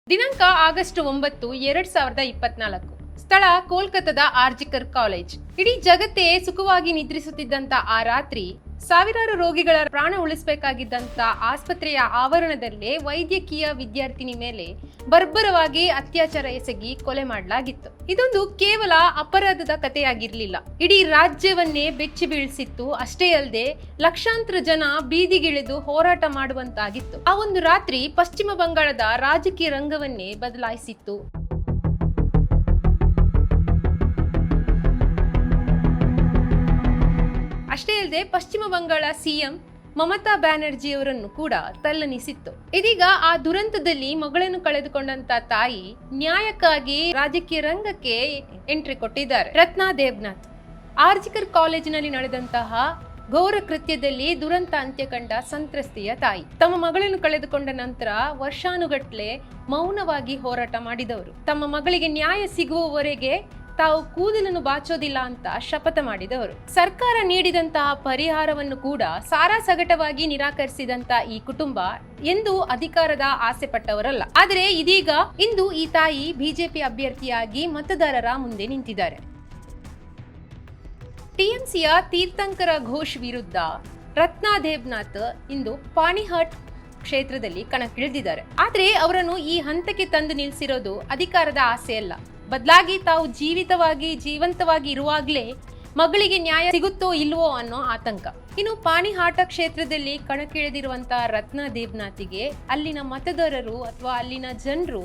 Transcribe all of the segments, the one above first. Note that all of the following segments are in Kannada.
ದಿನಾಂಕ ಆಗಸ್ಟ್ 9, 2024. ಸ್ಥಳ ಕೋಲ್ಕತ್ತಾದ ಆರ್ಜಿಕರ್ ಕಾಲೇಜ್. ಇಡೀ ಜಗತ್ತೇ ಸುಖವಾಗಿ ನಿದ್ರಿಸುತ್ತಿದ್ದಂತ ಆ ರಾತ್ರಿ ಸಾವಿರಾರು ರೋಗಿಗಳ ಪ್ರಾಣ ಉಳಿಸಬೇಕಾಗಿದ್ದಂತ ಆಸ್ಪತ್ರೆಯ ಆವರಣದಲ್ಲೇ ವೈದ್ಯಕೀಯ ವಿದ್ಯಾರ್ಥಿನಿ ಮೇಲೆ ಬರ್ಬರವಾಗಿ ಅತ್ಯಾಚಾರ ಎಸಗಿ ಕೊಲೆ ಮಾಡಲಾಗಿತ್ತು. ಇದೊಂದು ಕೇವಲ ಅಪರಾಧದ ಕಥೆಯಾಗಿರ್ಲಿಲ್ಲ, ಇಡೀ ರಾಜ್ಯವನ್ನೇ ಬೆಚ್ಚಿ ಬೀಳಿಸಿತ್ತು. ಅಷ್ಟೇ ಅಲ್ಲದೆ ಲಕ್ಷಾಂತರ ಜನ ಬೀದಿಗಿಳಿದು ಹೋರಾಟ ಮಾಡುವಂತಾಗಿತ್ತು. ಆ ಒಂದು ರಾತ್ರಿ ಪಶ್ಚಿಮ ಬಂಗಾಳದ ರಾಜಕೀಯ ರಂಗವನ್ನೇ ಬದಲಾಯಿಸಿತ್ತು. ಅಷ್ಟೇ ಅಲ್ಲದೆ ಪಶ್ಚಿಮ ಬಂಗಾಳ ಸಿಎಂ ಮಮತಾ ಬ್ಯಾನರ್ಜಿ ಅವರನ್ನು ಕೂಡ ತಲ್ಲಣಿಸಿತ್ತು. ಇದೀಗ ಆ ದುರಂತದಲ್ಲಿ ಮಗಳನ್ನು ಕಳೆದುಕೊಂಡಂತ ತಾಯಿ ನ್ಯಾಯಕ್ಕಾಗಿ ರಾಜಕೀಯ ರಂಗಕ್ಕೆ ಎಂಟ್ರಿ ಕೊಟ್ಟಿದ್ದಾರೆ. ರತ್ನಾ ದೇಬ್ನಾಥ್ ಆರ್ಜಿಕರ್ ಕಾಲೇಜಿನಲ್ಲಿ ನಡೆದಂತಹ ಘೋರ ಕೃತ್ಯದಲ್ಲಿ ದುರಂತ ಅಂತ್ಯ ಕಂಡ ಸಂತ್ರಸ್ತೆಯ ತಾಯಿ. ತಮ್ಮ ಮಗಳನ್ನು ಕಳೆದುಕೊಂಡ ನಂತರ ವರ್ಷಾನುಗಟ್ಲೆ ಮೌನವಾಗಿ ಹೋರಾಟ ಮಾಡಿದವರು. ತಮ್ಮ ಮಗಳಿಗೆ ನ್ಯಾಯ ಸಿಗುವವರೆಗೆ ತಾವು ಕೂದಲನ್ನು ಬಾಚೋದಿಲ್ಲ ಅಂತ ಶಪಥ ಮಾಡಿದವರು. ಸರ್ಕಾರ ನೀಡಿದಂತಹ ಪರಿಹಾರವನ್ನು ಕೂಡ ಸಾರಾಸಗಟವಾಗಿ ನಿರಾಕರಿಸಿದಂತ ಈ ಕುಟುಂಬ ಎಂದು ಅಧಿಕಾರದ ಆಸೆ ಪಟ್ಟವರಲ್ಲ. ಆದರೆ ಇದೀಗ ಇಂದು ಈ ತಾಯಿ ಬಿಜೆಪಿ ಅಭ್ಯರ್ಥಿಯಾಗಿ ಮತದಾರರ ಮುಂದೆ ನಿಂತಿದ್ದಾರೆ. ಟಿಎಂಸಿಯ ತೀರ್ಥಂಕರ ಘೋಷ್ ವಿರುದ್ಧ ರತ್ನಾ ದೇಬ್ನಾಥ್ ಇಂದು ಪಾಣಿಹಾಟ್ ಕ್ಷೇತ್ರದಲ್ಲಿ ಕಣಕ್ಕಿಳಿದಿದ್ದಾರೆ. ಆದ್ರೆ ಅವರನ್ನು ಈ ಹಂತಕ್ಕೆ ತಂದು ನಿಲ್ಲಿಸಿರೋದು ಅಧಿಕಾರದ ಆಸೆ ಅಲ್ಲ, ಬದಲಾಗಿ ತಾವು ಜೀವಂತವಾಗಿ ಇರುವಾಗಲೇ ಮಗಳಿಗೆ ನ್ಯಾಯ ಸಿಗುತ್ತೋ ಇಲ್ವೋ ಅನ್ನೋ ಆತಂಕ. ಇನ್ನು ಪಾಣಿಹಾಟ ಕ್ಷೇತ್ರದಲ್ಲಿ ಕಣಕ್ಕಿಳಿದಿರುವಂತಹ ರತ್ನಾ ದೇಬ್ನಾಥಿಗೆ ಅಲ್ಲಿನ ಮತದಾರರು ಅಥವಾ ಅಲ್ಲಿನ ಜನರು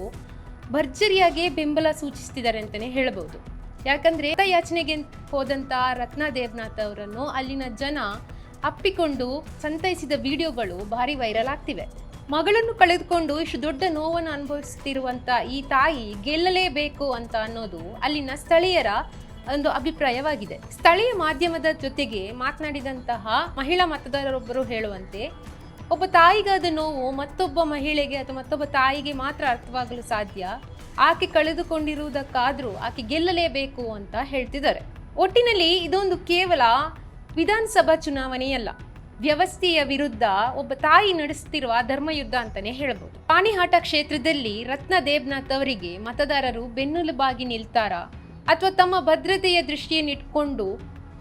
ಭರ್ಜರಿಯಾಗಿ ಬೆಂಬಲ ಸೂಚಿಸ್ತಿದ್ದಾರೆ ಅಂತಾನೆ ಹೇಳಬಹುದು. ಯಾಕಂದ್ರೆ ಯಾಚನೆಗೆ ಹೋದಂತ ರತ್ನಾ ದೇಬ್ನಾಥ್ ಅವರನ್ನು ಅಲ್ಲಿನ ಜನ ಅಪ್ಪಿಕೊಂಡು ಸಂತೈಸಿದ ವಿಡಿಯೋಗಳು ಭಾರಿ ವೈರಲ್ ಆಗ್ತಿವೆ. ಮಗಳನ್ನು ಕಳೆದುಕೊಂಡು ಇಷ್ಟು ದೊಡ್ಡ ನೋವನ್ನು ಅನುಭವಿಸುತ್ತಿರುವಂತ ಈ ತಾಯಿ ಗೆಲ್ಲಲೇಬೇಕು ಅಂತ ಅನ್ನೋದು ಅಲ್ಲಿನ ಸ್ಥಳೀಯರ ಒಂದು ಅಭಿಪ್ರಾಯವಾಗಿದೆ. ಸ್ಥಳೀಯ ಮಾಧ್ಯಮದ ಜೊತೆಗೆ ಮಾತನಾಡಿದಂತಹ ಮಹಿಳಾ ಮತದಾರರೊಬ್ಬರು ಹೇಳುವಂತೆ, ಒಬ್ಬ ತಾಯಿಗಾದ ನೋವು ಮತ್ತೊಬ್ಬ ಮಹಿಳೆಗೆ ಅಥವಾ ಮತ್ತೊಬ್ಬ ತಾಯಿಗೆ ಮಾತ್ರ ಅರ್ಥವಾಗಲು ಸಾಧ್ಯ. ಆಕೆ ಕಳೆದುಕೊಂಡಿರುವುದಕ್ಕಾದ್ರೂ ಆಕೆ ಗೆಲ್ಲಲೇಬೇಕು ಅಂತ ಹೇಳ್ತಿದ್ದಾರೆ. ಒಟ್ಟಿನಲ್ಲಿ ಇದೊಂದು ಕೇವಲ ವಿಧಾನಸಭಾ ಚುನಾವಣೆಯಲ್ಲ, ವ್ಯವಸ್ಥೆಯ ವಿರುದ್ಧ ಒಬ್ಬ ತಾಯಿ ನಡೆಸುತ್ತಿರುವ ಧರ್ಮಯುದ್ಧ ಅಂತಾನೆ ಹೇಳಬಹುದು. ಪಾಣಿಹಾಟ ಕ್ಷೇತ್ರದಲ್ಲಿ ರತ್ನಾ ದೇಬ್ನಾಥ್ ಅವರಿಗೆ ಮತದಾರರು ಬೆನ್ನೆಲುಬಾಗಿ ನಿಲ್ತಾರಾ ಅಥವಾ ತಮ್ಮ ಭದ್ರತೆಯ ದೃಷ್ಟಿಯನ್ನಿಟ್ಕೊಂಡು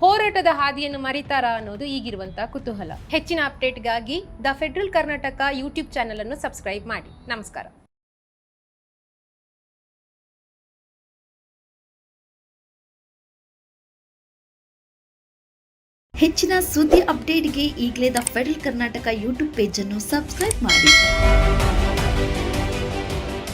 ಹೋರಾಟದ ಹಾದಿಯನ್ನು ಮರಿತಾರಾ ಅನ್ನೋದು ಈಗಿರುವಂತಹ ಕುತೂಹಲ. ಹೆಚ್ಚಿನ ಅಪ್ಡೇಟ್ಗಾಗಿ the federal Karnataka YouTube channel ಅನ್ನು ಸಬ್ಸ್ಕ್ರೈಬ್ ಮಾಡಿ. ನಮಸ್ಕಾರ. ಹೆಚ್ಚಿನ ಸುದ್ದಿ ಅಪ್ಡೇಟ್ಗೆ ಈಗಲೇ the federal Karnataka YouTube page ಅನ್ನು ಸಬ್ಸ್ಕ್ರೈಬ್ ಮಾಡಿ.